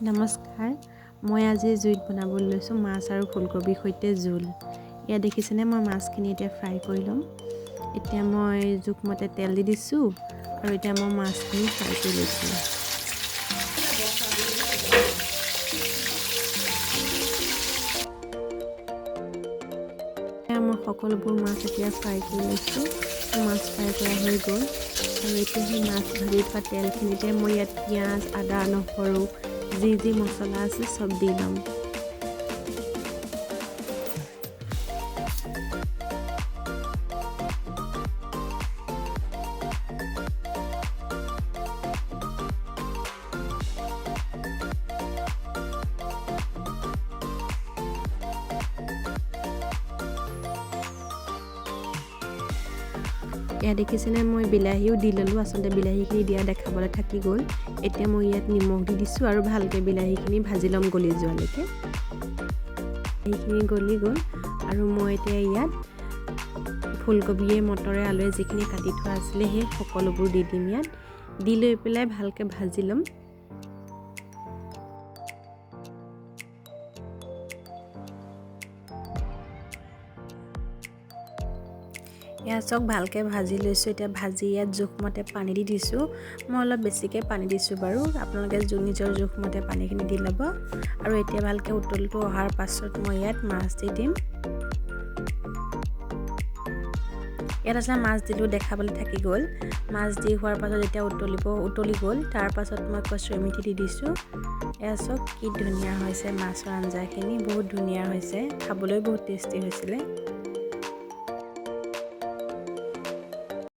নমস্কাৰ, মই আজি জুইত বনাবলৈ লৈছোঁ মাছ আৰু ফুলকবিৰ সৈতে জোল। ইয়াত দেখিছেনে মই মাছখিনি এতিয়া ফ্ৰাই কৰি ল'ম। এতিয়া মই জোখমতে তেল দি দিছোঁ আৰু এতিয়া মই মাছখিনি ফ্ৰাই কৰি লৈছোঁ। মই সকলোবোৰ মাছ এতিয়া ফ্ৰাই কৰি লৈছোঁ। মাছ ফ্ৰাই কৰা হৈ গ'ল আৰু এতিয়া সেই মাছ ভাজি থোৱা তেলখিনিতে মই ইয়াত পিঁয়াজ, আদা, নহৰু যি মছলা আছে চব দি ল'ম। এয়া দেখিছেনে মই বিলাহীও দি ল'লোঁ। আচলতে বিলাহীখিনি দিয়া দেখাবলৈ থাকি গ'ল। এতিয়া মই ইয়াত নিমখ দি দিছোঁ আৰু ভালকৈ বিলাহীখিনি ভাজি ল'ম গলি যোৱালৈকে। বিলাহীখিনি গলি গ'ল আৰু মই এতিয়া ইয়াত ফুলকবিয়ে, মটৰে, আলুৱে যিখিনি কাটি থোৱা আছিলে সেই সকলোবোৰ দি দিম। ইয়াত দি লৈ পেলাই ভালকৈ ভাজি ল'ম। এয়া চব ভালকৈ ভাজি লৈছোঁ। এতিয়া ভাজি ইয়াত জোখমতে পানী দি দিছোঁ। মই অলপ বেছিকৈ পানী দিছোঁ বাৰু, আপোনালোকে নিজৰ জোখমতে পানীখিনি দি ল'ব। আৰু এতিয়া ভালকৈ উতলটো অহাৰ পাছত মই ইয়াত মাছ দি দিম। ইয়াত আচলতে মাছ দিলোঁ দেখাবলৈ থাকি গ'ল। মাছ দি হোৱাৰ পাছত যেতিয়া উতলি গ'ল, তাৰ পাছত মই কচুৰি মেথি দি দিছোঁ। এয়া চাওক কি ধুনীয়া হৈছে মাছৰ আঞ্জাখিনি, বহুত ধুনীয়া হৈছে, খাবলৈ বহুত টেষ্টি হৈছিলে।